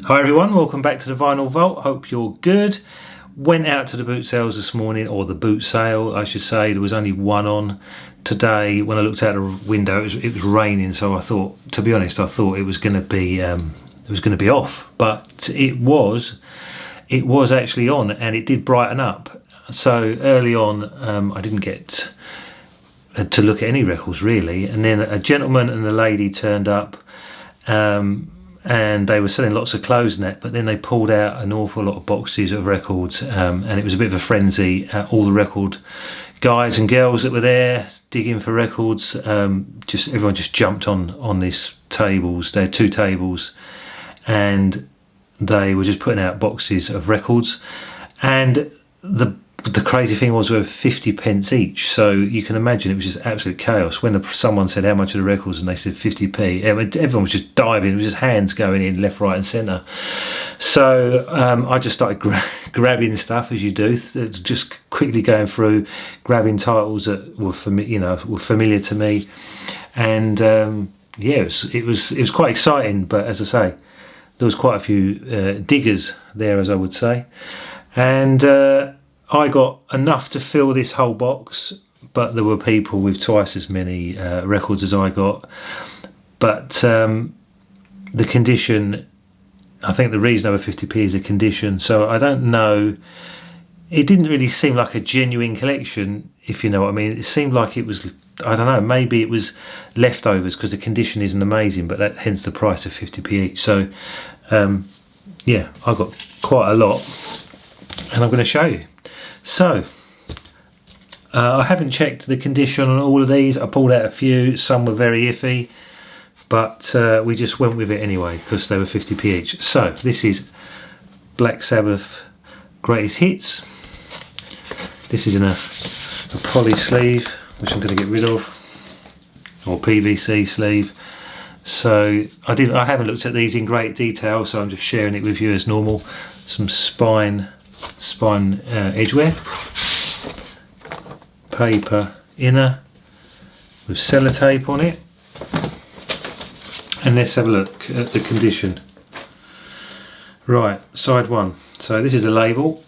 Hi everyone, welcome back to the Vinyl Vault. Hope you're good. Went out to the boot sales this morning, or the boot sale I should say. There was only one on today. When I looked out the window it was raining, so I thought, to be honest, I thought it was going to be off, but it was actually on, and it did brighten up. So early on I didn't get to look at any records really, and then a gentleman and a lady turned up, and they were selling lots of clothes and that, but then they pulled out an awful lot of boxes of records, and it was a bit of a frenzy. All the record guys and girls that were there digging for records, everyone just jumped on these tables. There are two tables, and they were just putting out boxes of records, and the crazy thing was, we were 50 pence each, so you can imagine it was just absolute chaos. When someone said how much are the records and they said 50p, everyone was just diving. It was just hands going in left, right and centre. So I just started grabbing stuff, as you do, just quickly going through, grabbing titles that were familiar to me, and yeah, it was quite exciting. But as I say, there was quite a few diggers there, as I would say, and I got enough to fill this whole box, but there were people with twice as many records as I got. But the condition, I think the reason they were 50p is the condition. So I don't know, it didn't really seem like a genuine collection, if you know what I mean. It seemed like it was, I don't know, maybe it was leftovers, because the condition isn't amazing, but hence the price of 50p each. So yeah, I got quite a lot, and I'm going to show you. So I haven't checked the condition on all of these. I pulled out a few, some were very iffy, but we just went with it anyway because they were 50p each. So this is Black Sabbath Greatest Hits. This is in a poly sleeve, which I'm going to get rid of, or PVC sleeve. So I haven't looked at these in great detail, so I'm just sharing it with you as normal. Some spine edgeware, paper inner with sellotape on it, and let's have a look at the condition. Right, side one. So this is a label,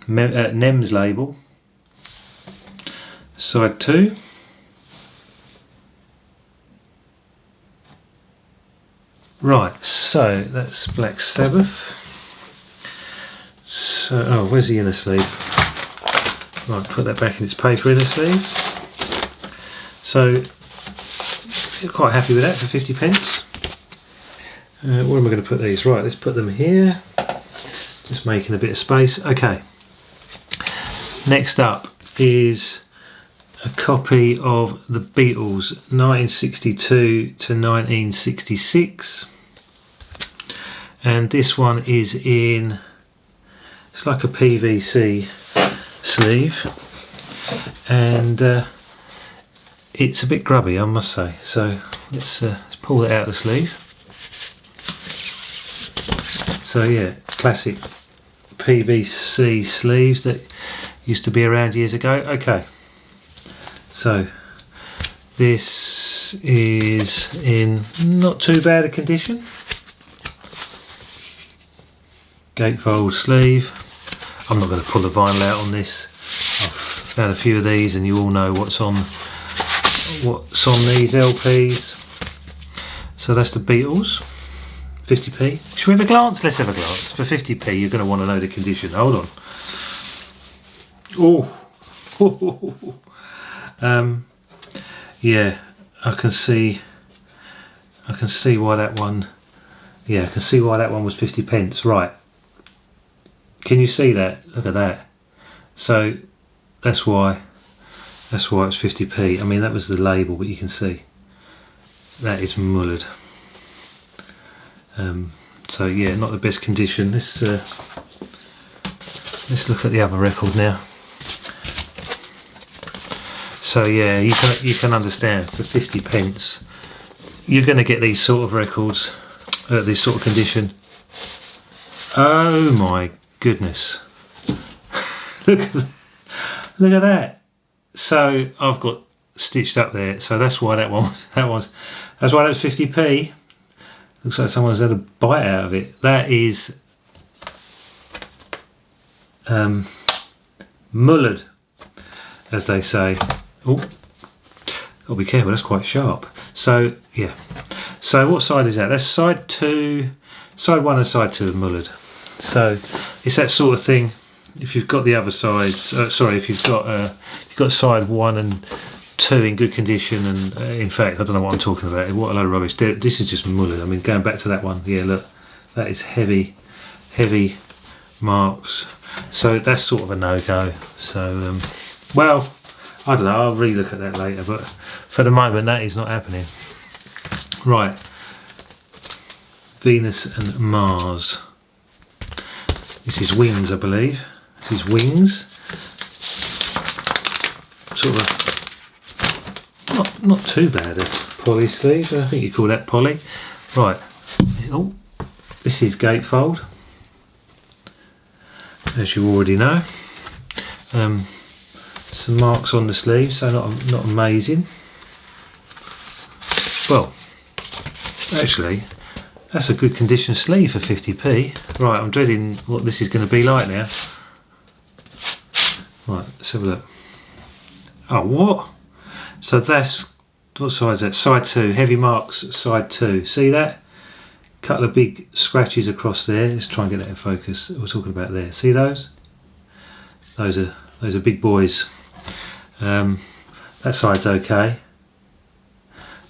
NEMS label. Side two. Right, so that's Black Sabbath. So, oh, where's the inner sleeve? Right, put that back in its paper inner sleeve. So, quite happy with that for 50 pence. Where am I going to put these? Right, let's put them here. Just making a bit of space. Okay. Next up is a copy of the Beatles 1962 to 1966, and this one is in, it's like a PVC sleeve, and it's a bit grubby, I must say. So let's pull it out of the sleeve. So yeah, classic PVC sleeves that used to be around years ago. Okay. So this is in not too bad a condition. Gatefold sleeve. I'm not going to pull the vinyl out on this. I've found a few of these, and you all know what's on these LPs. So that's the Beatles, 50p. Should we have a glance? Let's have a glance. For 50p, you're going to want to know the condition. Hold on. Oh. Yeah, I can see why that one. Yeah, I can see why that one was 50 pence. Right? Can you see that? Look at that. So that's why it was 50p. I mean, that was the label, but you can see that is mullered. So yeah, not the best condition. Let's look at the other record now. So yeah, you can understand, for 50 pence you're going to get these sort of records, this sort of condition. Oh my goodness. look at that. So I've got stitched up there, so that's why that was 50p. Looks like someone's had a bite out of it. That is mullered, as they say. Oh, gotta be careful, that's quite sharp. So yeah, so what side is that? That's side 2, side 1 and side 2 of mullered. So it's that sort of thing. If you've got the other sides, if you've got side 1 and 2 in good condition, and in fact I don't know what I'm talking about, what a load of rubbish. This is just mullered. I mean, going back to that one, yeah, look, that is heavy marks. So that's sort of a no-go. So well, I don't know, I'll re-look at that later, but for the moment that is not happening. Right, Venus and Mars. This is Wings, I believe. This is Wings. Sort of not too bad a poly sleeve. I think you call that poly. Right. Oh, this is gatefold, as you already know. Some marks on the sleeve, so not amazing. Well, actually, that's a good condition sleeve for 50p. Right, I'm dreading what this is going to be like now. Right, let's have a look. Oh, what? So that's, what side is that? Side 2, heavy marks, side 2. See that? Couple of big scratches across there. Let's try and get that in focus. We're talking about there. See those? Those are big boys. That side's okay.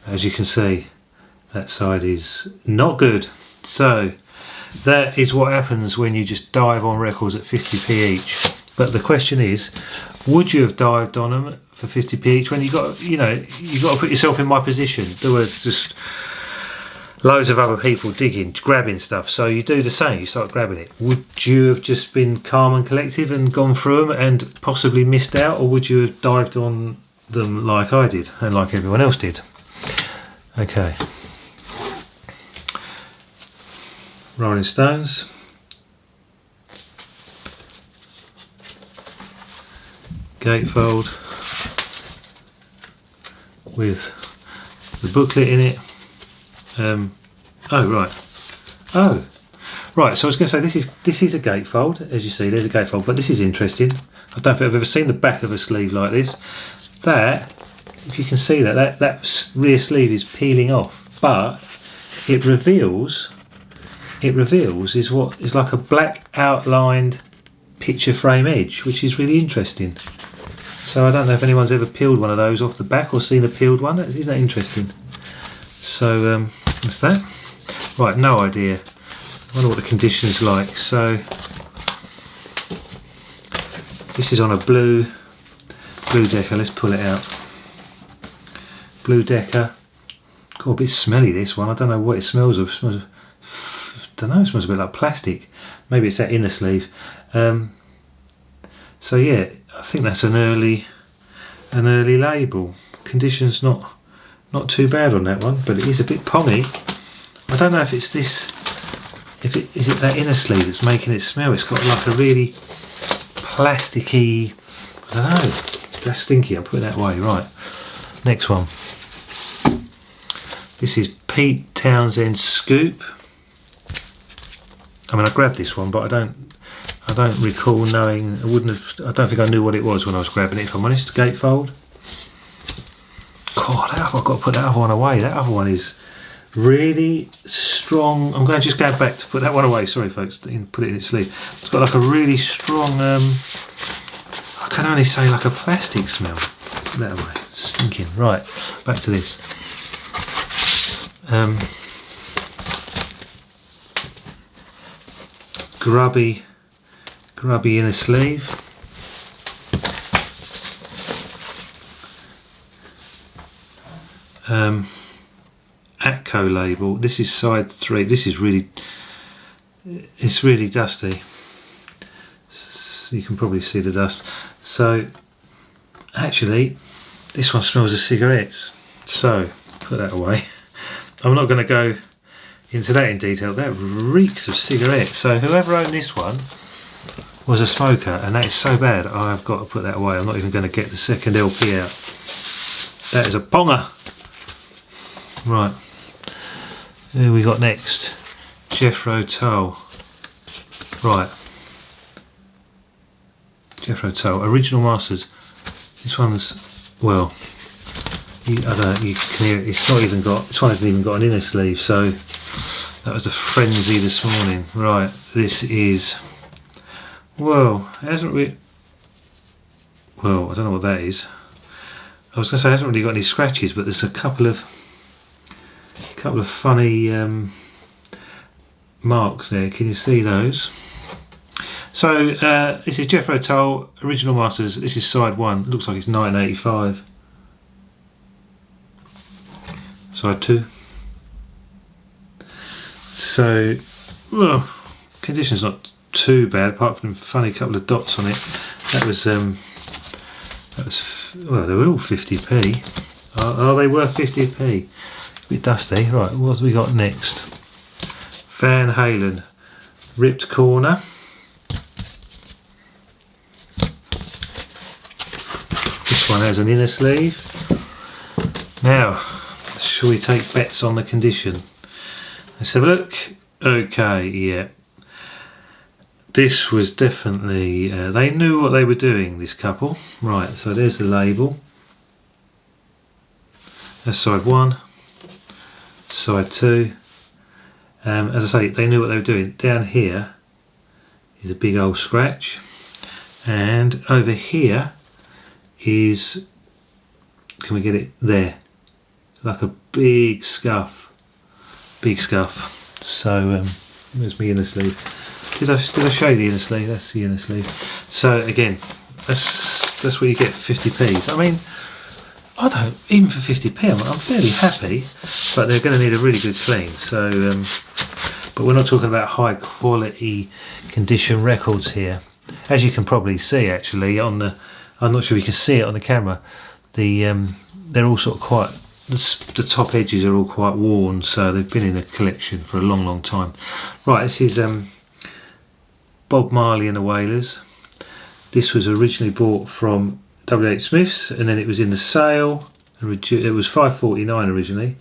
As you can see, that side is not good. So that is what happens when you just dive on records at 50p each. But the question is, would you have dived on them for 50p each when you got to put yourself in my position? There were just loads of other people digging, grabbing stuff, so you do the same, you start grabbing it. Would you have just been calm and collective and gone through them and possibly missed out, or would you have dived on them like I did and like everyone else did? Okay. Rolling Stones. Gatefold with the booklet in it. Oh right. So I was going to say this is a gatefold. As you see, there's a gatefold, but this is interesting. I don't think I've ever seen the back of a sleeve like this. That, if you can see that rear sleeve is peeling off, but it reveals is what is like a black outlined picture frame edge, which is really interesting. So I don't know if anyone's ever peeled one of those off the back or seen a peeled one. Isn't that interesting? So that's that. Right, no idea. I wonder what the condition's like. So this is on a blue decker. Let's pull it out. Blue decker. Got a bit smelly, this one. I don't know what it smells of. It smells a bit like plastic. Maybe it's that inner sleeve. So yeah, I think that's an early label. Condition's not too bad on that one, but it is a bit pongy. I don't know if it's this, is it that inner sleeve that's making it smell. It's got like a really plasticky, I don't know. That's Stinky. I'll put it that way. Right. Next one. This is Pete Townsend Scoop. I mean, I grabbed this one, but I don't recall knowing. I don't think I knew what it was when I was grabbing it, if I'm honest. Gatefold. God, I've got to put that other one away. That other one is really strong. I'm going to just go back to put that one away. Sorry, folks. Put it in its sleeve. It's got like a really strong. I can only say like a plastic smell. Put that away. Stinking. Right. Back to this. Grubby inner sleeve. Atco label. This is side 3. This is really, it's really dusty. So you can probably see the dust. So actually, this one smells of cigarettes. So put that away. I'm not going to go into that in detail. That reeks of cigarettes. So whoever owned this one was a smoker, and that is so bad. I've got to put that away. I'm not even going to get the second LP out. That is a ponger. Right. Who we got next? Jethro Tull. Right. Jethro Tull. Original Masters. This one's, well, I don't know, you can hear it. It's not even got, this one hasn't even got an inner sleeve, so that was the frenzy this morning. Right, this is, well, it hasn't really, well, I don't know what that is. I was going to say it hasn't really got any scratches, but there's a couple of funny marks there. Can you see those? So this is Jethro Tull Original Masters. This is side 1. It looks like it's 1985. Side 2. So, well, condition's not too bad, apart from a funny couple of dots on it. That was well, they were all 50p. Oh, they were 50p. A bit dusty. Right, what have we got next? Van Halen, Ripped Corner. This one has an inner sleeve. Now, shall we take bets on the condition? Let's have a look. Okay, yeah. This was definitely, they knew what they were doing, this couple. Right, so there's the label. That's side 1, side 2. As I say, they knew what they were doing. Down here is a big old scratch, and over here is, can we get it there? Like a big scuff, So there's my inner sleeve. Did I show you the inner sleeve? That's the inner sleeve. So again, that's what you get for 50p's. I mean, I don't, even for 50p, I'm fairly happy, but they're going to need a really good clean. So, but we're not talking about high quality condition records here. As you can probably see, actually, on the, I'm not sure if you can see it on the camera. They're all sort of quite, the top edges are all quite worn, so they've been in the collection for a long time. Right, this is Bob Marley and the Wailers. This was originally bought from W.H. Smith's, and then it was in the sale. It was $5.49 originally,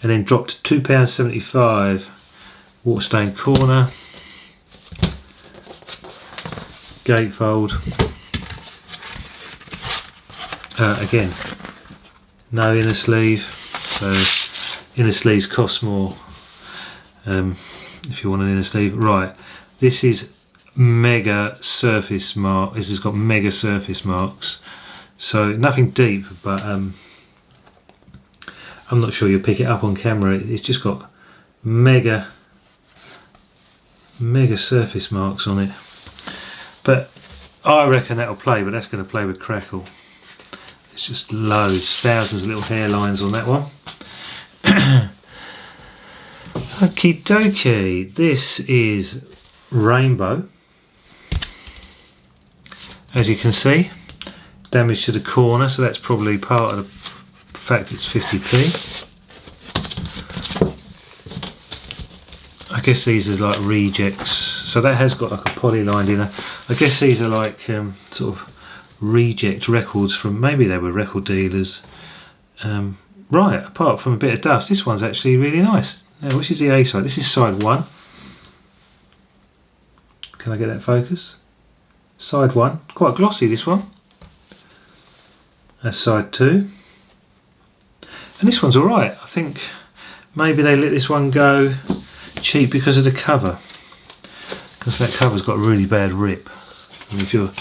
and then dropped to £2.75. Waterstained corner, gatefold. Again, no inner sleeve, so inner sleeves cost more if you want an inner sleeve. Right, this is mega surface mark. This has got mega surface marks, so nothing deep, but I'm not sure you'll pick it up on camera. It's just got mega surface marks on it, but I reckon that'll play, but that's going to play with crackle. It's just loads, thousands of little hairlines on that one. Okie dokie, this is Rainbow. As you can see, damage to the corner, so that's probably part of the fact it's 50p. I guess these are like rejects, so that has got like a poly-lined inner. I guess these are like sort of reject records from, maybe they were record dealers. Right, apart from a bit of dust, this one's actually really nice. Now, which is the A side? This is side 1. Can I get that focus? Side 1, quite glossy this one. That's side 2. And this one's alright. I think maybe they let this one go cheap because of the cover. Because that cover's got a really bad rip. And if you're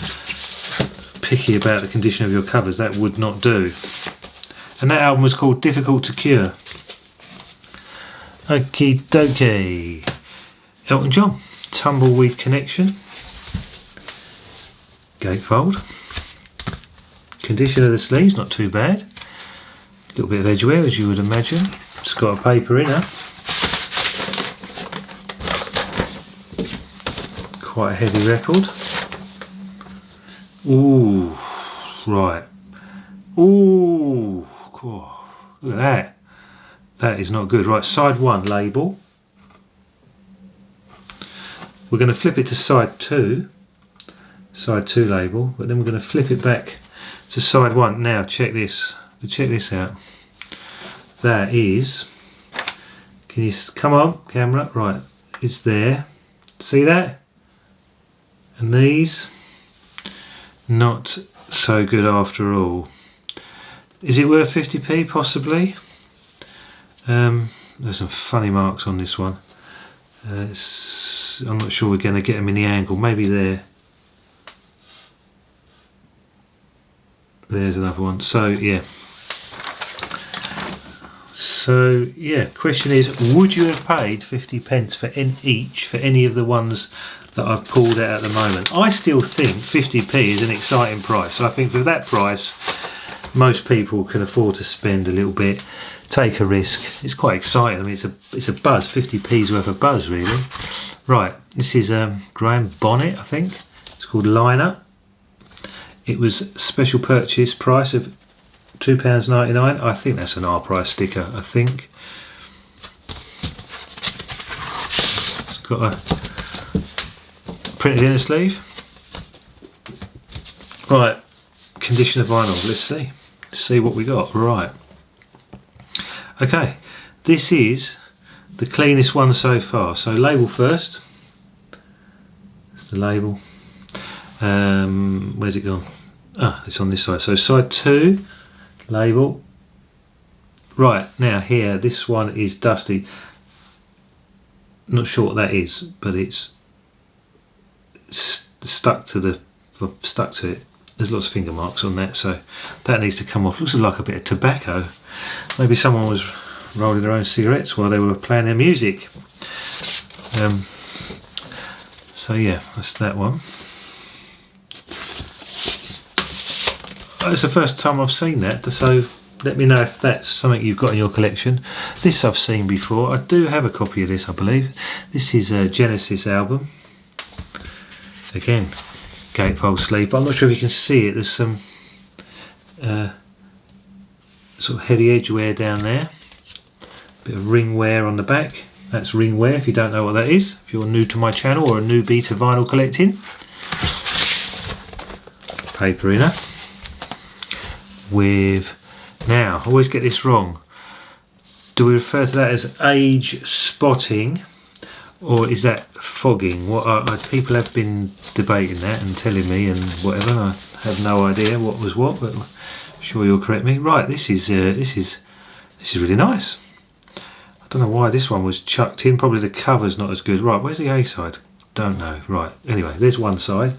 picky about the condition of your covers, that would not do. And that album was called Difficult to Cure. Okie dokie. Elton John, Tumbleweed Connection. Gatefold. Condition of the sleeves, not too bad. A little bit of edge wear, as you would imagine. It's got a paper inner. Quite a heavy record. Ooh, right. Ooh, God, look at that. That is not good. Right, side 1 label. We're going to flip it to side 2. Side 2 label, but then we're going to flip it back to side 1. Now check this. Check this out. That is Can you come on, camera? Right, it's there. See that? And these, not so good after all. Is it worth 50p? Possibly. There's some funny marks on this one. I'm not sure we're going to get them in the angle. Maybe there. There's another one. So yeah. So yeah. Question is, would you have paid 50 pence for each for any of the ones that I've pulled out at the moment? I still think 50p is an exciting price. I think for that price, most people can afford to spend a little bit, take a risk. It's quite exciting. I mean, it's a buzz. 50p's worth of buzz, really. Right, this is Graham Bonnet, I think. It's called Liner. It was special purchase price of £2.99. I think that's an R price sticker, I think. It's got a printed inner sleeve. Right, condition of vinyl. Let's see what we got. Right. Okay, this is the cleanest one so far. So label first. That's the label. Where's it gone? Ah, it's on this side. So side 2, label. Right, now here, this one is dusty. Not sure what that is, but it's stuck to it. There's lots of finger marks on that, so that needs to come off. Looks like a bit of tobacco. Maybe someone was rolling their own cigarettes while they were playing their music. So yeah, that's that one. It's the first time I've seen that, so let me know if that's something you've got in your collection. This I've seen before. I do have a copy of this, I believe. This is a Genesis album. Again, gatefold sleeve, but I'm not sure if you can see it. There's some sort of heady edge wear down there. Bit of ring wear on the back. That's ring wear, if you don't know what that is. If you're new to my channel or a newbie to vinyl collecting. Paper inner. With, now, I always get this wrong. Do we refer to that as age spotting, or is that fogging? People have been debating that and telling me and whatever. And I have no idea what was what, but I'm sure you'll correct me. Right, this is really nice. I don't know why this one was chucked in. Probably the cover's not as good. Right, where's the A side? Don't know. Right. Anyway, there's one side.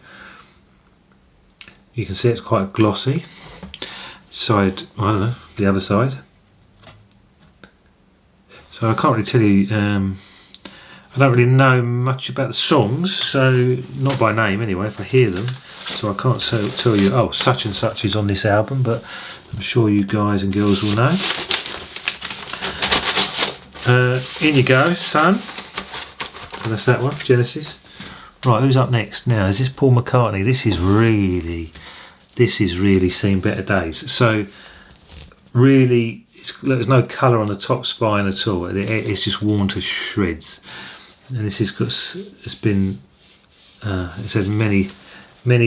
You can see it's quite glossy. Side, I don't know, the other side. So I can't really tell you, I don't really know much about the songs, so not by name anyway, if I hear them. So I can't tell you, oh, such and such is on this album, but I'm sure you guys and girls will know. In you go, Son. So that's that one, Genesis. Right, who's up next now? Is this Paul McCartney? This is really seen better days. So really, there's no colour on the top spine at all. It's just worn to shreds. And this has got, it's had many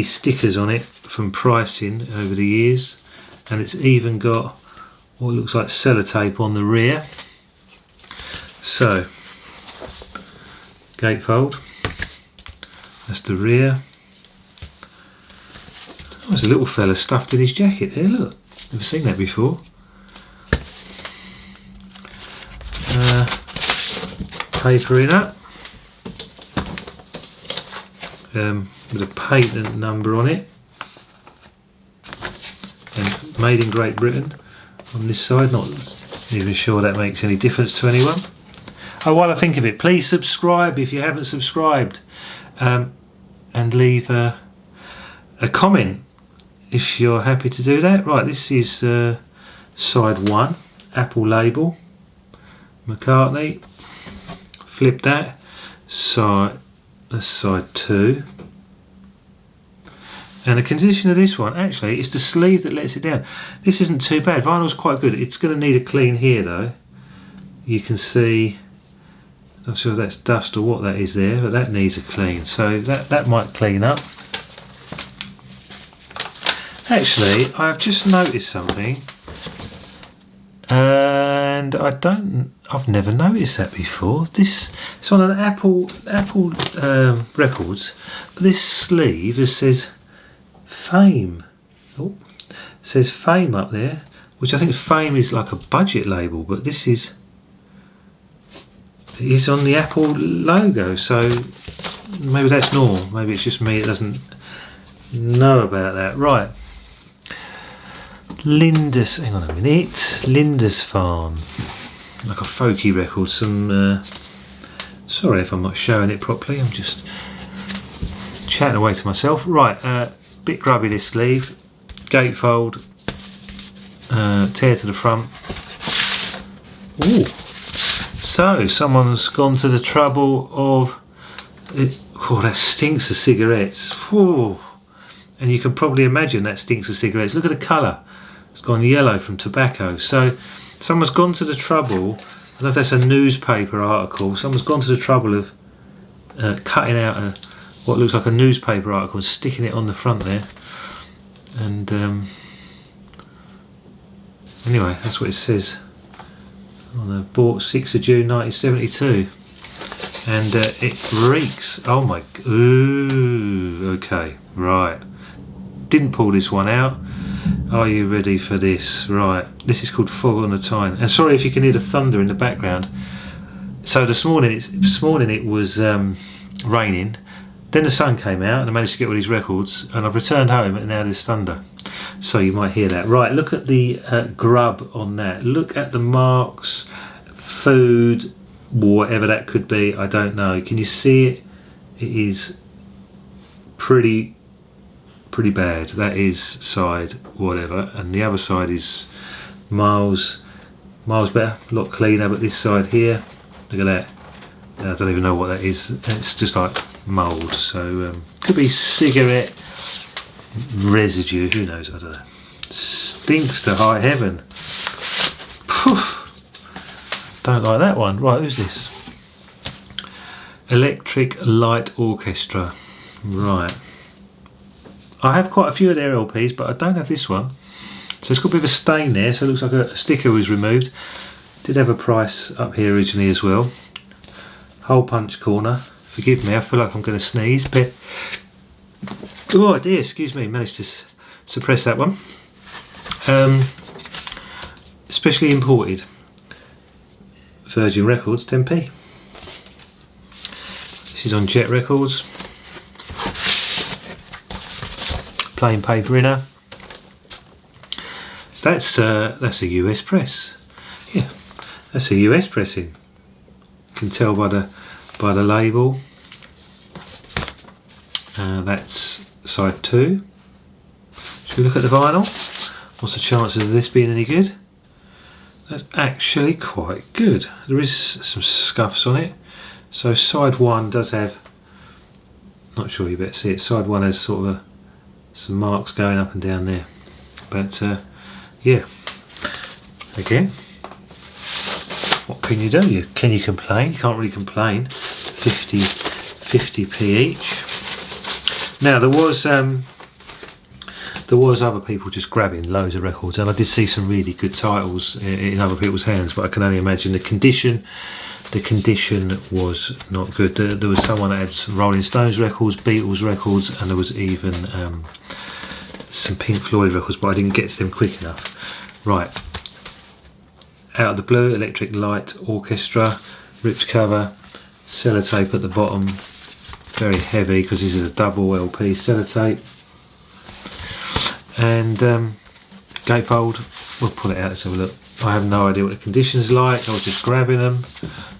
stickers on it from pricing over the years, and it's even got what looks like sellotape on the rear. So gatefold. That's the rear. Oh, there's a little fella stuffed in his jacket there, look. Never seen that before. Paper inner. With a patent number on it. And made in Great Britain on this side. Not even sure that makes any difference to anyone. Oh, while I think of it, please subscribe if you haven't subscribed. And leave a comment if you're happy to do that. Right, this is side 1, Apple label, McCartney. Flip that. That's side 2. And the condition of this one, actually, it's the sleeve that lets it down. This isn't too bad. Vinyl's quite good. It's going to need a clean here, though. You can see, I'm not sure if that's dust or what that is there, but that needs a clean. So that might clean up. Actually, I've just noticed something, and and I've never noticed that before. It's on an Apple Records, but this sleeve it says Fame. Oh, it says Fame up there, which I think Fame is like a budget label, but this is on the Apple logo, so maybe that's normal. Maybe it's just me that doesn't know about that. Right. Hang on a minute. Lindisfarne, like a folky record. Sorry if I'm not showing it properly. I'm just chatting away to myself. Right, bit grubby this sleeve. Gatefold. Tear to the front. Ooh. So someone's gone to the trouble of. Oh, that stinks of cigarettes. Ooh. And you can probably imagine that stinks of cigarettes. Look at the colour. It's gone yellow from tobacco. So someone's gone to the trouble, I don't know if that's a newspaper article, someone's gone to the trouble of cutting out what looks like a newspaper article and sticking it on the front there. And anyway, that's what it says. Bought 6th of June 1972. And it reeks. Oh my, ooh, okay, right. Didn't pull this one out. Are you ready for this? Right, this is called Fog on the Tyne. And sorry if you can hear the thunder in the background. So this morning it was raining. Then the sun came out and I managed to get all these records, and I've returned home and now there's thunder. So you might hear that. Right, look at the grub on that. Look at the marks, food, whatever that could be, I don't know. Can you see it? It is pretty bad. That is side whatever, and the other side is miles better, a lot cleaner. But this side here, look at that. I don't even know what that is. It's just like mould. So could be cigarette residue, who knows, I don't know. Stinks to high heaven. Poof. Don't like that one. Right, who's this? Electric Light Orchestra. Right. I have quite a few of their LPs, but I don't have this one. So it's got a bit of a stain there, so it looks like a sticker was removed. Did have a price up here originally as well. Hole punch corner. Forgive me, I feel like I'm going to sneeze, but oh dear, excuse me, managed to suppress that one. Especially imported. Virgin Records, 10p. This is on Jet Records. Plain paper inner. That's a US press. Yeah, that's a US pressing. You can tell by the label. That's side 2. Should we look at the vinyl? What's the chances of this being any good? That's actually quite good. There is some scuffs on it. So side 1 does have, not sure you better see it, side 1 has sort of some marks going up and down there. But yeah, again, what can you do? Can you complain? You can't really complain. 50p each. Now there was other people just grabbing loads of records, and I did see some really good titles in other people's hands, but I can only imagine the condition was not good. There was someone that had some Rolling Stones records, Beatles records, and there was even some Pink Floyd records, but I didn't get to them quick enough. Right, out of the blue, Electric Light Orchestra, ripped cover, sellotape at the bottom, very heavy because this is a double LP sellotape. And gatefold, we'll pull it out, let's have a look. I have no idea what the condition's like, I was just grabbing them.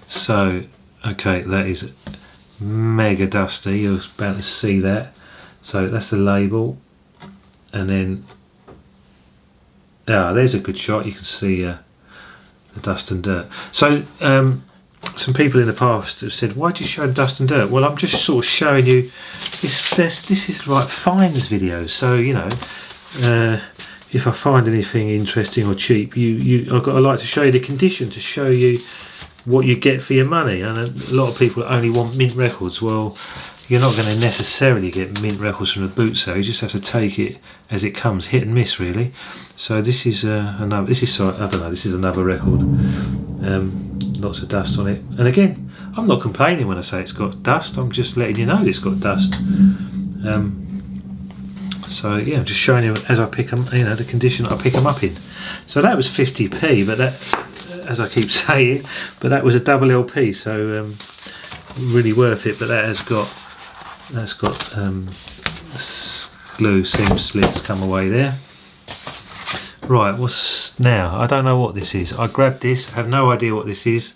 So, okay, that is mega dusty, you're about to see that. So that's the label, and then, there's a good shot, you can see the dust and dirt. So, some people in the past have said, why do you show dust and dirt? Well, I'm just sort of showing you, this is like finds videos, so you know, if I find anything interesting or cheap, I like to show you the condition, to show you what you get for your money. And a lot of people only want mint records. Well, you're not going to necessarily get mint records from the boot sale. You just have to take it as it comes, hit and miss really. So this is another. This is, I don't know. This is another record. Lots of dust on it. And again, I'm not complaining when I say it's got dust. I'm just letting you know it's got dust. So yeah, I'm just showing you as I pick them. You know, the condition I pick them up in. So that was 50p, but that, as I keep saying, but that was a double LP. So really worth it. But that has got. That's got glue seam splits come away there. Right, what's now? I don't know what this is. I grabbed this, have no idea what this is.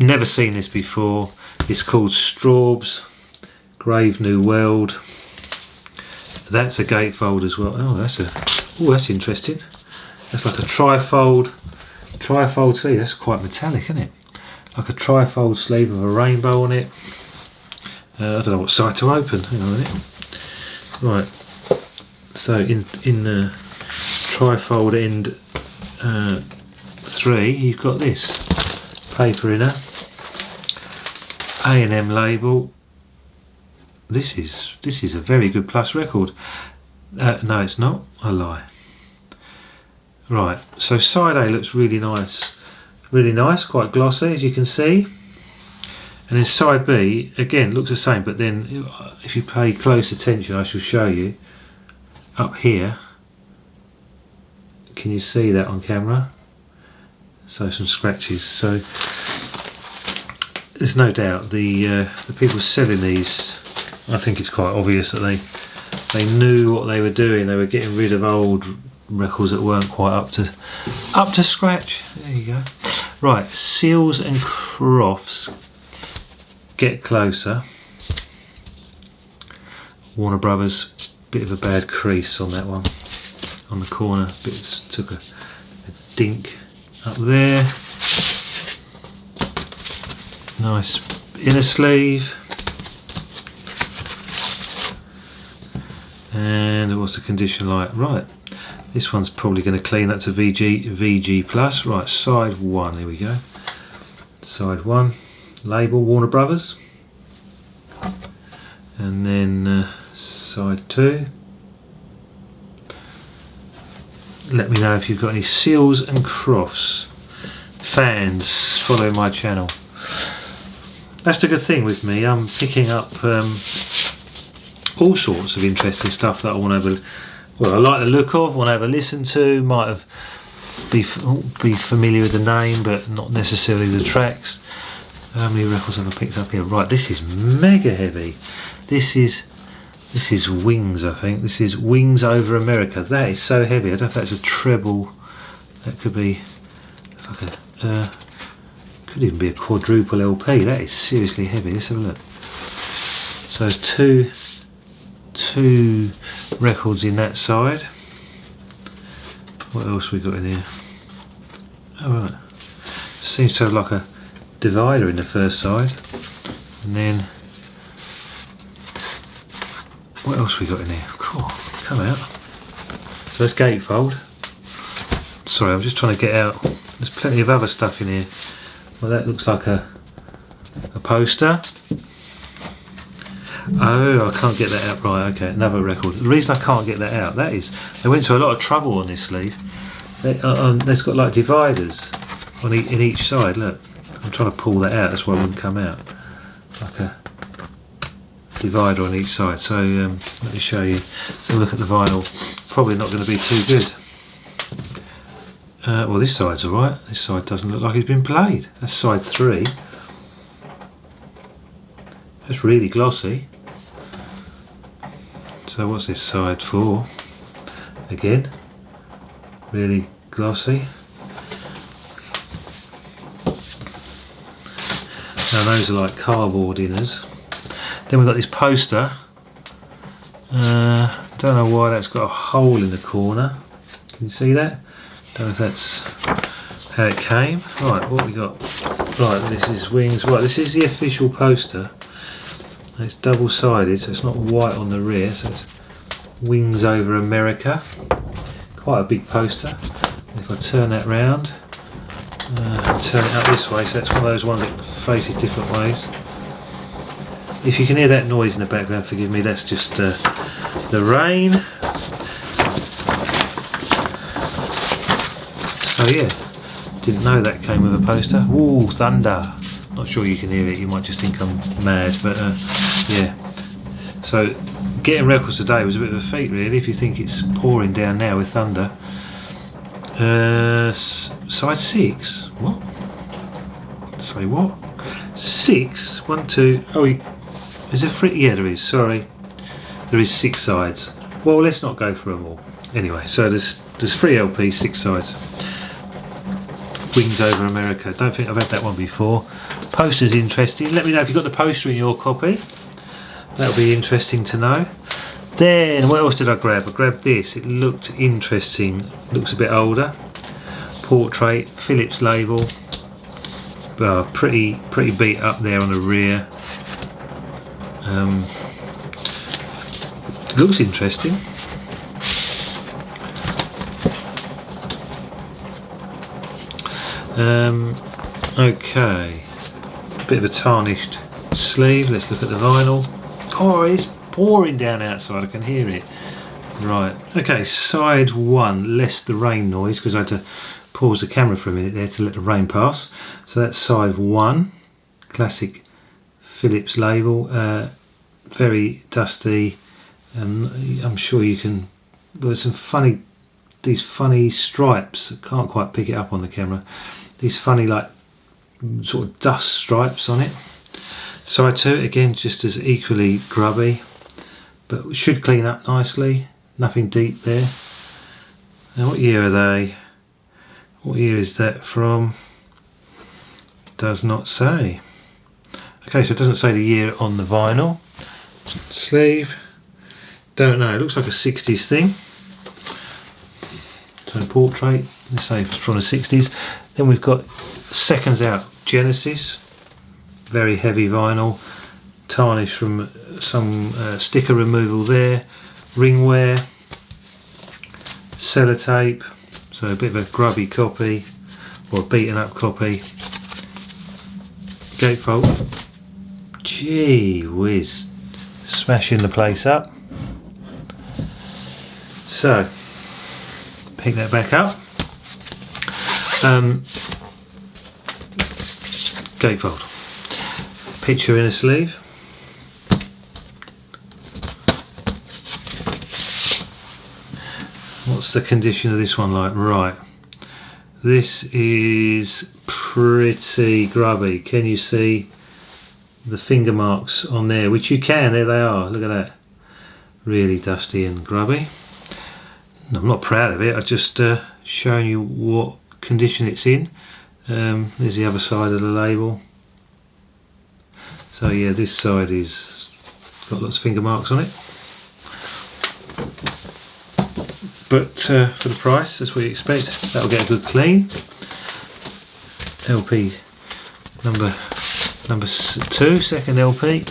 Never seen this before. It's called Straub's Grave New World. That's a gatefold as well. Oh, that's interesting. That's like a trifold sleeve. That's quite metallic, isn't it? Like a trifold sleeve with a rainbow on it. I don't know what side to open. Hang on a minute. Right. So in the trifold end 3, you've got this paper in A&M label. This is a very good Plus record. No, it's not. I lie. Right. So side A looks really nice. Really nice. Quite glossy, as you can see. And then side B, again, looks the same, but then if you pay close attention, I shall show you, up here, can you see that on camera? So some scratches. So there's no doubt the people selling these, I think it's quite obvious that they knew what they were doing. They were getting rid of old records that weren't quite up to scratch. There you go. Right, seals and crofts. Get closer. Warner Brothers, bit of a bad crease on that one, on the corner. Took a dink up there. Nice inner sleeve. And what's the condition like? Right, this one's probably going to clean up to VG plus. Right, side 1. Here we go. Side 1. Label Warner Brothers, and then side 2. Let me know if you've got any seals and crofts. Fans following my channel. That's the good thing with me. I'm picking up all sorts of interesting stuff that I want to have I like the look of, want to have a listen to. Might have be familiar with the name, but not necessarily the tracks. How many records have I picked up here? Right, this is mega heavy. This is Wings, I think. This is Wings Over America. That is so heavy. I don't know if that's a treble. That could be like a could even be a quadruple LP. That is seriously heavy. Let's have a look. So there's two records in that side. What else we got in here? Oh right. Seems to have like a divider in the first side, and then what else we got in here? Cool, come out. So that's gatefold. Sorry, I'm just trying to get out. There's plenty of other stuff in here. Well, that looks like a poster. Oh, I can't get that out. Right, okay, another record. The reason I can't get that out, that is, they went to a lot of trouble on this sleeve. They've got like dividers in each side. Look. I'm trying to pull that out, that's why it wouldn't come out. Like a divider on each side. So let me show you. So look at the vinyl. Probably not going to be too good. Well, this side's alright. This side doesn't look like it's been played. That's side 3. That's really glossy. So what's this side 4? Again, really glossy. Now those are like cardboard inners. Then we've got this poster. Don't know why that's got a hole in the corner. Can you see that? Don't know if that's how it came. Right, what we got? Right, this is Wings. Right, this is the official poster. It's double-sided, so it's not white on the rear. So it's Wings Over America. Quite a big poster. And if I turn that round. Turn it up this way, so it's one of those ones that faces different ways. If you can hear that noise in the background, forgive me, that's just the rain. So yeah, didn't know that came with a poster. Ooh, thunder. Not sure you can hear it, you might just think I'm mad, but yeah. So getting records today was a bit of a feat really, if you think it's pouring down now with thunder. Side 6, what? Say what? 6? 1, 2, oh, is there 3? Yeah, there is, sorry. There is 6 sides. Well, let's not go for them all. Anyway, so there's 3 LPs, 6 sides. Wings Over America, don't think I've had that one before. Poster's interesting, let me know if you've got the poster in your copy. That'll be interesting to know. Then, what else did I grab? I grabbed this, it looked interesting, looks a bit older. Portrait, Philips label. Pretty beat up there on the rear. Looks interesting. Okay, bit of a tarnished sleeve. Let's look at the vinyl. Oh, it's pouring down outside, I can hear it. Right, okay, side 1, less the rain noise, because I had to pause the camera for a minute there to let the rain pass. So that's side 1, classic Philips label, very dusty, and I'm sure you can, there's some these funny stripes, I can't quite pick it up on the camera, these funny like sort of dust stripes on it. Side 2, again just as equally grubby, but should clean up nicely, nothing deep there. Now what year are they? What year is that from? Does not say. Okay, so it doesn't say the year on the vinyl. Sleeve, don't know, it looks like a 60s thing. So portrait, let's say it's from the 60s. Then we've got Seconds Out Genesis, very heavy vinyl, tarnish from some sticker removal there, ring wear, sellotape, so a bit of a grubby copy or a beaten up copy. Gatefold, gee whiz, smashing the place up. So pick that back up. Gatefold, picture in a sleeve. What's the condition of this one like? Right, this is pretty grubby. Can you see the finger marks on there? Which you can, there they are, look at that. Really dusty and grubby. I'm not proud of it, I've just shown you what condition it's in. There's the other side of the label. So yeah, this side is got lots of finger marks on it. But for the price, that's what you expect. That'll get a good clean. LP number 2, second LP.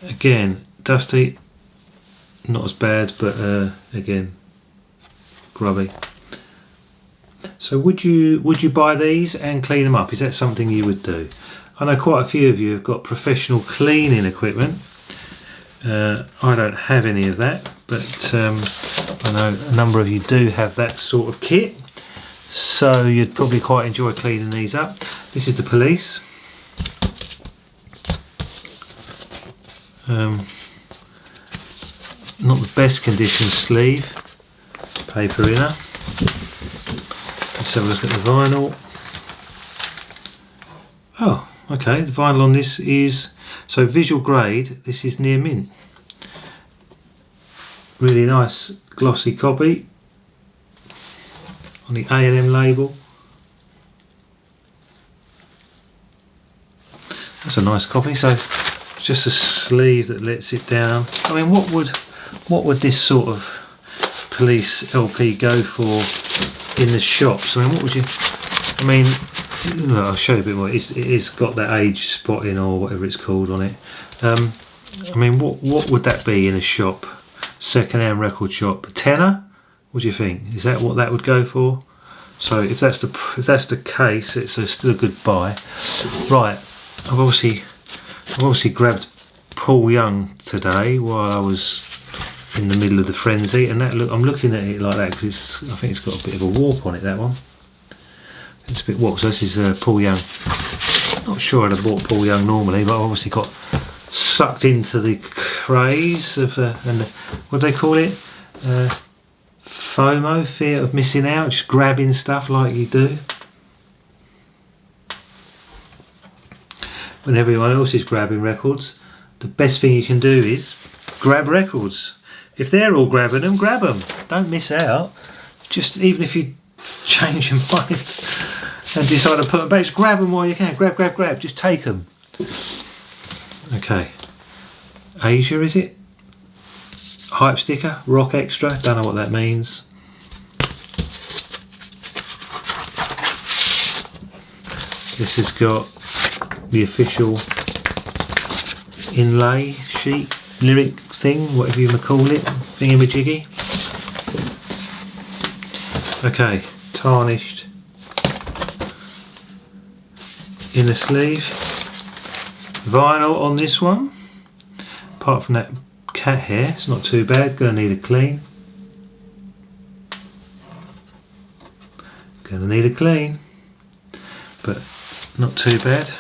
Again, dusty, not as bad, but again, grubby. So would you buy these and clean them up? Is that something you would do? I know quite a few of you have got professional cleaning equipment. I don't have any of that, but I know a number of you do have that sort of kit, so you'd probably quite enjoy cleaning these up. This is the Police. Not the best condition sleeve, paper inner. Let's have a look at the vinyl. Oh, okay, the vinyl on this is, so visual grade, this is near mint. Really nice glossy copy on the A&M label. That's a nice copy. So just a sleeve that lets it down. I mean, what would this sort of Police LP go for in the shops? I mean, what would you, I mean, I'll show you a bit more. It's got that age spotting or whatever it's called on it. I mean, what would that be in a shop, second-hand record shop? A tenner? What do you think? Is that what that would go for? So if that's the case, it's still a good buy. Right, I've obviously grabbed Paul Young today while I was in the middle of the frenzy, and that look, I'm looking at it like that because I think it's got a bit of a warp on it, that one. It's a bit warped. So this is Paul Young. Not sure I'd have bought Paul Young normally, but I obviously got sucked into the craze of and what do they call it? FOMO, fear of missing out, just grabbing stuff like you do when everyone else is grabbing records. The best thing you can do is grab records. If they're all grabbing them, grab them. Don't miss out. Just even if you change your mind and decide to put them back, just grab them while you can. Grab. Just take them. Okay. Asia, is it? Hype sticker, rock extra. Don't know what that means. This has got the official inlay sheet, lyric thing, whatever you may call it, thingamajiggy. Okay, tarnished inner sleeve. Vinyl on this one. Apart from that cat hair, it's not too bad. Gonna need a clean. But not too bad.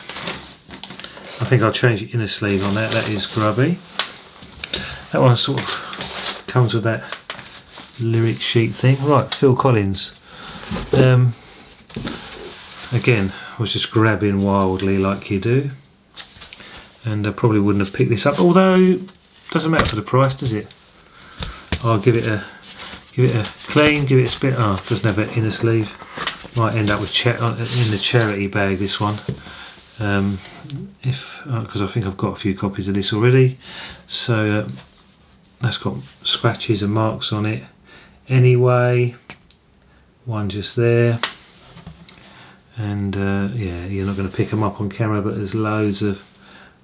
I think I'll change the inner sleeve on that. That is grubby. That one sort of comes with that lyric sheet thing. Right, Phil Collins. Again, I was just grabbing wildly like you do, and I probably wouldn't have picked this up. Although, doesn't matter for the price, does it? I'll give it a clean, give it a spin. Oh, it doesn't have an inner sleeve. Might end up with in the charity bag, this one. Because I think I've got a few copies of this already. So that's got scratches and marks on it. Anyway, one just there. And yeah, you're not going to pick them up on camera, but there's loads of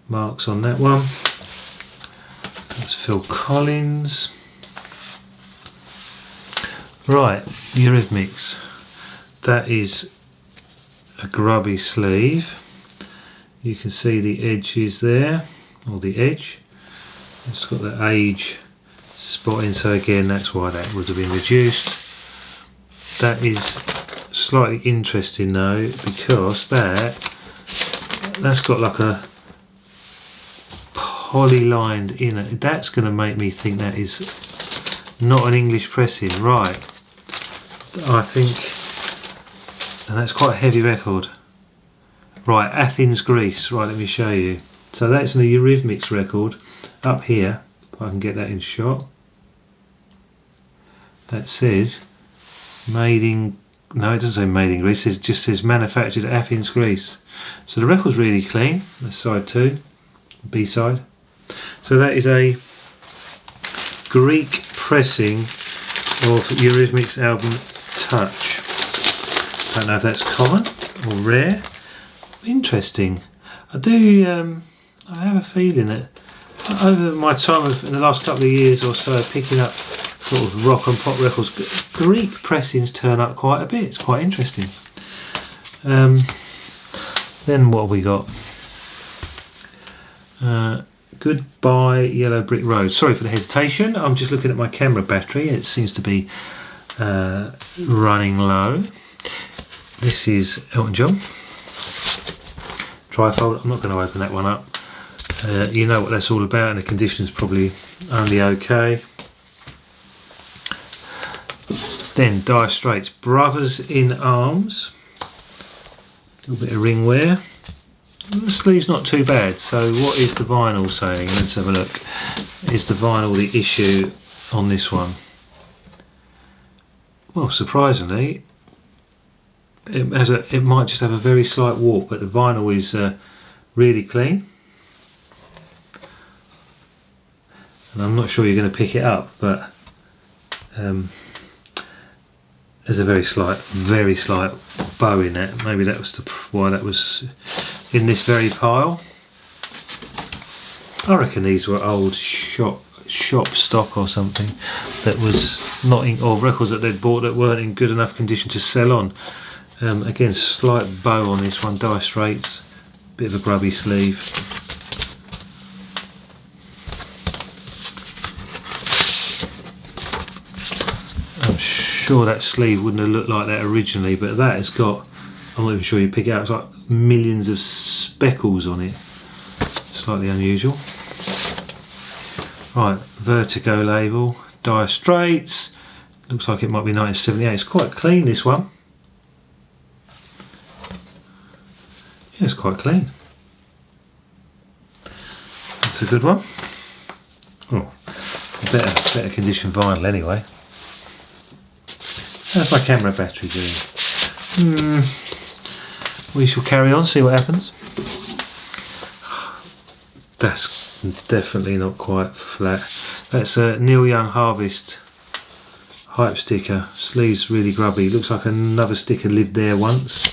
marks on that one. That's Phil Collins. Right, Eurythmics. That is a grubby sleeve. You can see the edges there, or the edge. It's got the age spotting, so again that's why that would have been reduced. That is slightly interesting though, because that's got like a poly-lined inner. That's going to make me think that is not an English pressing, right? I think, and that's quite a heavy record. Right, Athens, Greece. Right, let me show you. So that's a Eurythmics record up here, if I can get that in shot. That says made in, no, it doesn't say made in Greece, it just says manufactured at Athens, Greece. So the record's really clean. That's side 2, B side. So that is a Greek pressing of Eurythmics album Touch. Don't know if that's common or rare. Interesting. I do. I have a feeling that over my time in the last couple of years or so, picking up sort of rock and pop records, Greek pressings turn up quite a bit. It's quite interesting. Then what have we got? Goodbye Yellow Brick Road. Sorry for the hesitation. I'm just looking at my camera battery. It seems to be running low. This is Elton John. Trifold. I'm not going to open that one up. You know what that's all about, and the condition's probably only okay. Then Dire Straits, Brothers in Arms. A little bit of ring wear. The sleeve's not too bad. So what is the vinyl saying? Let's have a look. Is the vinyl the issue on this one? Well, surprisingly, it might just have a very slight warp, but the vinyl is really clean. And I'm not sure you're going to pick it up, but there's a very slight bow in that. Maybe that was why that was in this very pile. I reckon these were old shop stock or something that was not in, or records that they'd bought that weren't in good enough condition to sell on. Again, slight bow on this one, Dire Straits, Bit of a grubby sleeve. I'm sure that sleeve wouldn't have looked like that originally, but that has got, I'm not even sure you pick it out, it's like millions of speckles on it. Slightly unusual. Right, Vertigo label, Dire Straits. Looks like it might be 1978. It's quite clean, this one. Yeah, it's quite clean. That's a good one. Oh, better condition vinyl anyway. How's my camera battery doing? We shall carry on, see what happens. That's definitely not quite flat. That's a Neil Young Harvest hype sticker. Sleeve's really grubby. Looks like another sticker lived there once.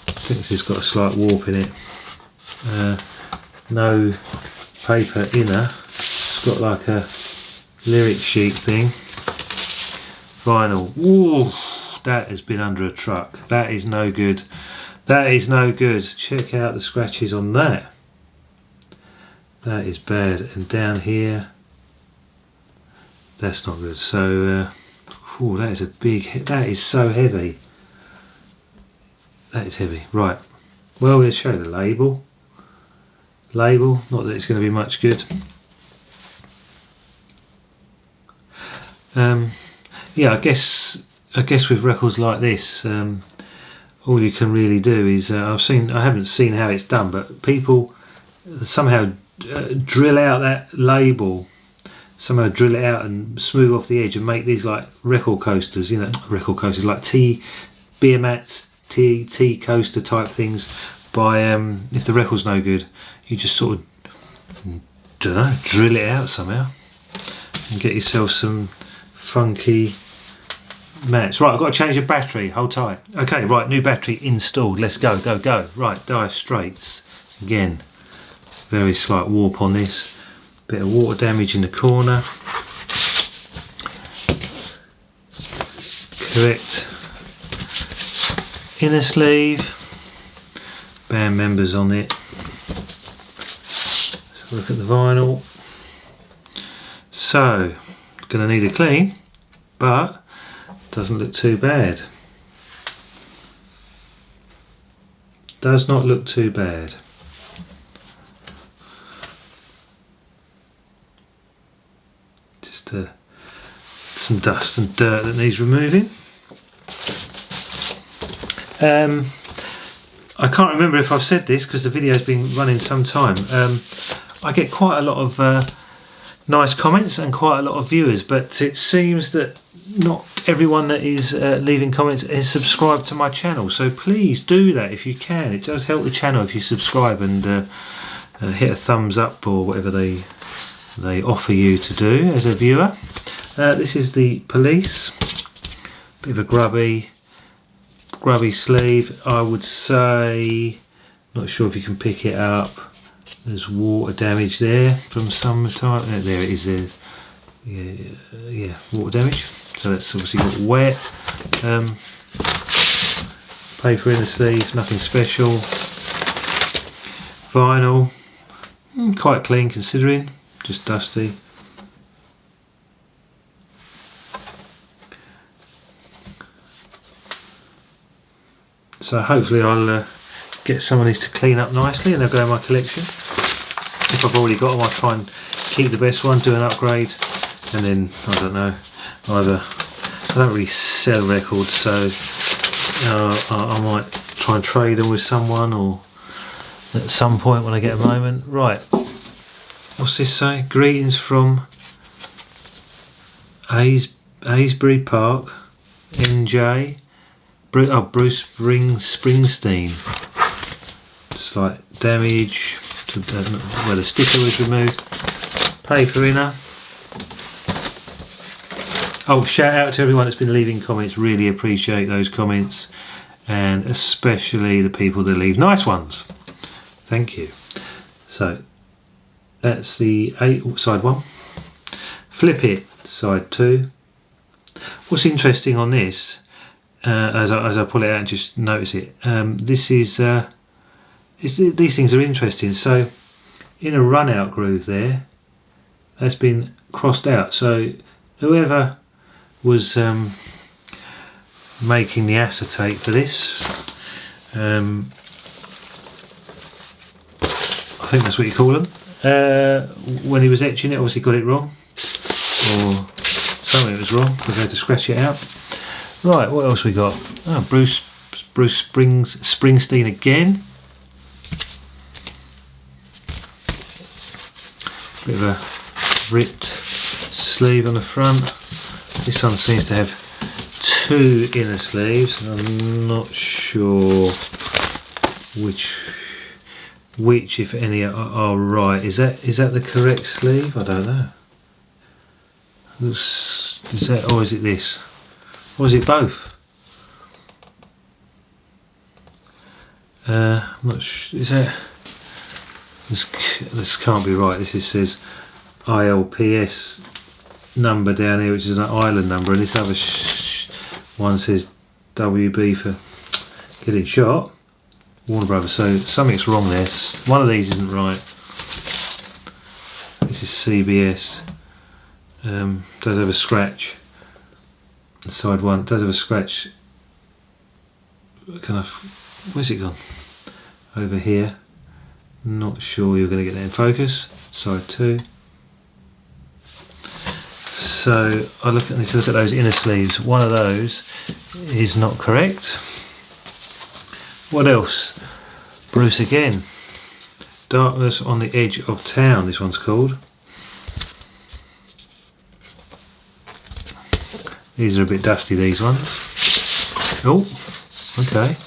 I think this has got a slight warp in it. No paper inner. It's got like a lyric sheet thing. Vinyl. Ooh, that has been under a truck. That is no good. That is no good. Check out the scratches on that. That is bad. And down here, that's not good. So, ooh, that is a big. That is so heavy. That is heavy. Right. Well, we'll show the label. Label. Not that it's going to be much good. Yeah, I guess with records like this, all you can really do is I haven't seen how it's done, but people somehow drill out that label, somehow drill it out and smooth off the edge and make these like record coasters, you know, record coasters like beer mats, tea coaster type things. By if the record's no good, you just sort of, don't know, drill it out somehow and get yourself some funky mats. Right, I've got to change the battery, hold tight. Okay, right, new battery installed. Let's go. Right, Dire Straits again. Very slight warp on this. Bit of water damage in the corner. Correct inner sleeve. Band members on it. Let's have a look at the vinyl. So, gonna need a clean, but doesn't look too bad. Does not look too bad. Just some dust and dirt that needs removing. I can't remember if I've said this because the video's been running some time. I get quite a lot of nice comments and quite a lot of viewers, but it seems that not everyone that is leaving comments is subscribed to my channel, so please do that if you can. It does help the channel if you subscribe and hit a thumbs up or whatever they offer you to do as a viewer. This is the Police. Bit of a grubby sleeve, I would say. Not sure if you can pick it up. There's water damage there from some type. There it is. There. Yeah, water damage. So that's obviously got wet. Paper in the sleeve, nothing special. Vinyl, quite clean considering, just dusty. So hopefully I'll get some of these to clean up nicely and they'll go in my collection. If I've already got them, I'll try and keep the best one, do an upgrade, and then, I don't know, either, I don't really sell records, so I might try and trade them with someone or at some point when I get a moment. Right, what's this say? Greetings from Aysbury Park, NJ. Bruce Springsteen. Slight damage to where the sticker was removed. Paper inner. Oh, shout out to everyone that's been leaving comments. Really appreciate those comments, and especially the people that leave nice ones. Thank you. So that's the side one. Flip it, side two. What's interesting on this, as I pull it out and just notice it, this is these things are interesting. So in a run out groove there, that's been crossed out. So whoever was making the acetate for this, I think that's what you call them, when he was etching it, obviously got it wrong, or something was wrong because they had to scratch it out. Right, what else we got? Oh, Bruce Springsteen again. Bit of a ripped sleeve on the front. This one seems to have 2 inner sleeves, and I'm not sure which if any are right. Is that the correct sleeve? I don't know. Is that, or is it this? Or is it both? I'm not sure. Is that this can't be right. This says ILPS number down here, which is an island number, and this other one says WB for getting shot. Warner Brothers. So something's wrong there. One of these isn't right. This is CBS. Does have a scratch. The side one does have a scratch. Where's it gone? Over here. Not sure you're going to get that in focus. Side 2. So let's look at those inner sleeves. One of those is not correct. What else? Bruce again. Darkness on the Edge of Town, this one's called. These are a bit dusty, these ones. Oh, okay.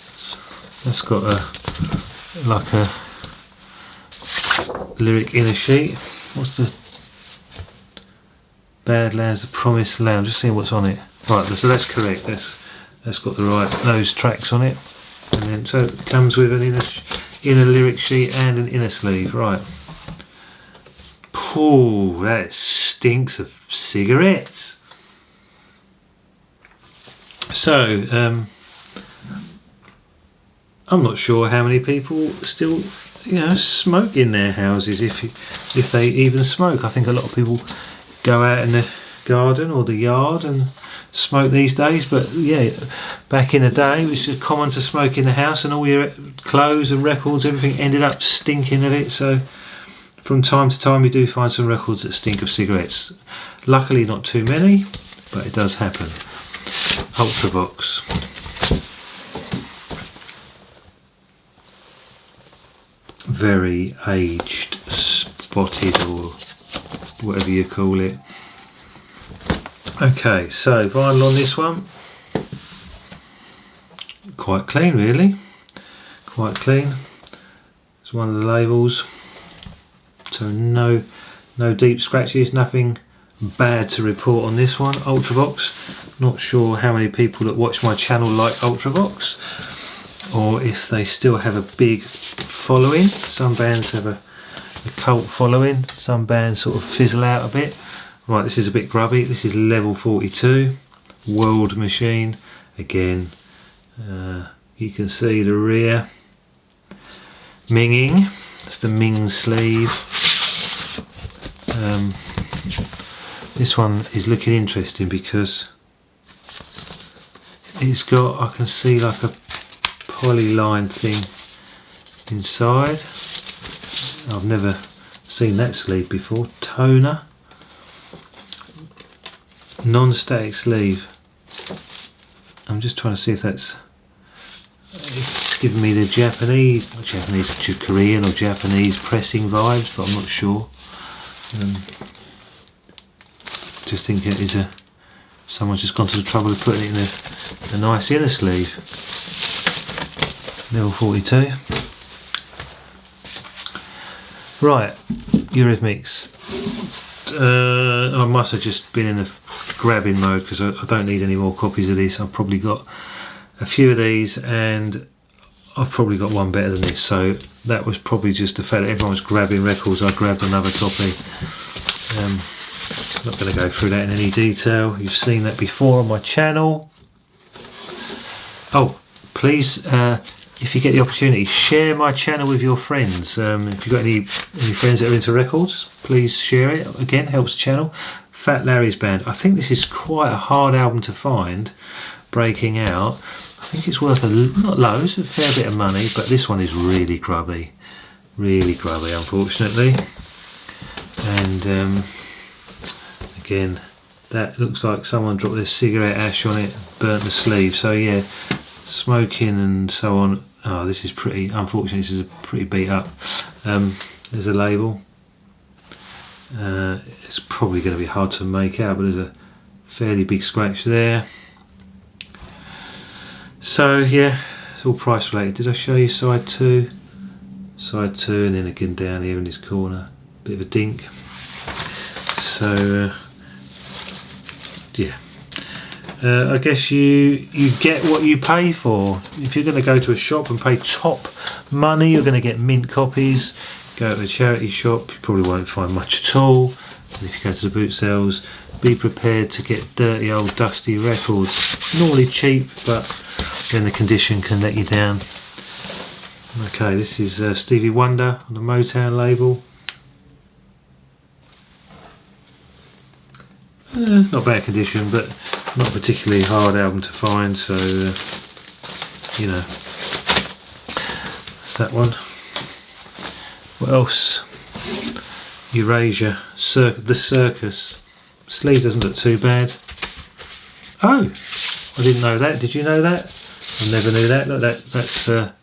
That's got like a lyric inner sheet. What's the Badlands, the Promised Land? Just seeing what's on it. Right, so that's correct. That's got the right those tracks on it. And then so it comes with an inner lyric sheet and an inner sleeve. Right. Ooh, that stinks of cigarettes. So I'm not sure how many people still, smoke in their houses, if they even smoke. I think a lot of people go out in the garden or the yard and smoke these days, but yeah, back in the day it was just common to smoke in the house, and all your clothes and records, everything ended up stinking of it. So from time to time you do find some records that stink of cigarettes. Luckily not too many, but it does happen. Ultravox. Very aged, spotted, or whatever you call it. Okay, so vinyl on this one. Quite clean, really. Quite clean. It's one of the labels. So no deep scratches, nothing bad to report on this one. Ultravox. Not sure how many people that watch my channel like Ultravox, or if they still have a big following. Some bands have a cult following, some bands sort of fizzle out a bit. Right, this is a bit grubby. This is level 42, World Machine. Again, you can see the rear minging. That's the Ming sleeve. This one is looking interesting because it's got, I can see like a polyline thing inside. I've never seen that sleeve before. Toner. Non-static sleeve. I'm just trying to see if that's, it's giving me the Japanese, not Japanese, Korean or Japanese pressing vibes, but I'm not sure. Just think it is someone's just gone to the trouble of putting it in a nice inner sleeve. Level 42. Right, Eurythmics. I must have just been in a grabbing mode because I don't need any more copies of this. I've probably got a few of these, and I've probably got one better than this. So that was probably just the fact that everyone was grabbing records. I grabbed another copy. Not going to go through that in any detail. You've seen that before on my channel. Oh, please if you get the opportunity, share my channel with your friends. If you've got any friends that are into records, please share it. Again, helps the channel. Fat Larry's Band. I think this is quite a hard album to find. Breaking Out. I think it's worth not loads, a fair bit of money, but this one is really grubby, unfortunately. And again, that looks like someone dropped their cigarette ash on it, burnt the sleeve. So yeah, smoking and so on. Oh, this is pretty, unfortunately, this is pretty beat up. There's a label. It's probably going to be hard to make out, but there's a fairly big scratch there. So yeah, it's all price related. Did I show you side 2? Side 2, and then again down here in this corner, bit of a dink. So yeah, I guess you get what you pay for. If you're going to go to a shop and pay top money, you're going to get mint copies. Go to a charity shop, you probably won't find much at all. And if you go to the boot sales, be prepared to get dirty old dusty records. Normally cheap, but then the condition can let you down. Okay, this is Stevie Wonder on the Motown label. Not bad condition, but not particularly hard album to find, so you know, that's that one. What else? Erasure, the Circus. Sleeve doesn't look too bad. Oh, I didn't know that. Did you know that? I never knew that. Look, that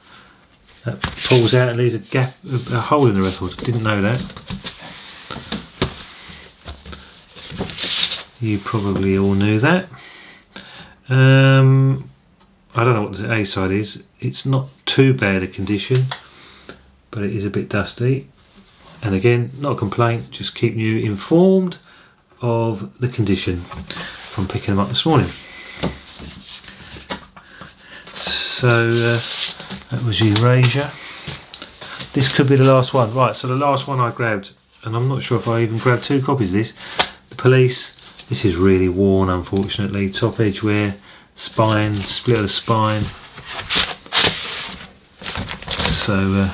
pulls out and leaves a gap, a hole in the record. Didn't know that. You probably all knew that. I don't know what the A side is. It's not too bad a condition, but it is a bit dusty. And again, not a complaint, just keeping you informed of the condition from picking them up this morning. So that was Erasure. This could be the last one. Right, so the last one I grabbed, and I'm not sure if I even grabbed 2 copies of this. The Police. This is really worn, unfortunately. Top edge wear, spine, split of the spine. So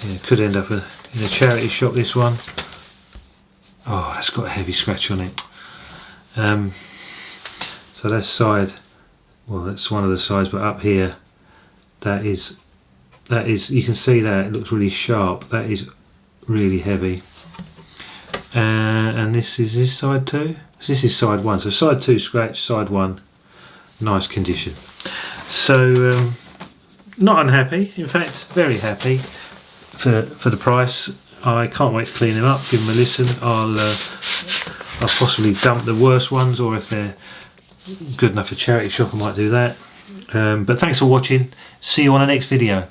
yeah, could end up in a charity shop, this one. Oh, that's got a heavy scratch on it. So that's side, well, that's one of the sides, but up here, that is, you can see that, it looks really sharp. That is really heavy. And this is this side too. This is side 1. So side 2 scratch, side 1 nice condition. So not unhappy, in fact very happy for the price. I can't wait to clean them up, give them a listen. I'll possibly dump the worst ones, or if they're good enough for charity shop I might do that. But thanks for watching. See you on the next video.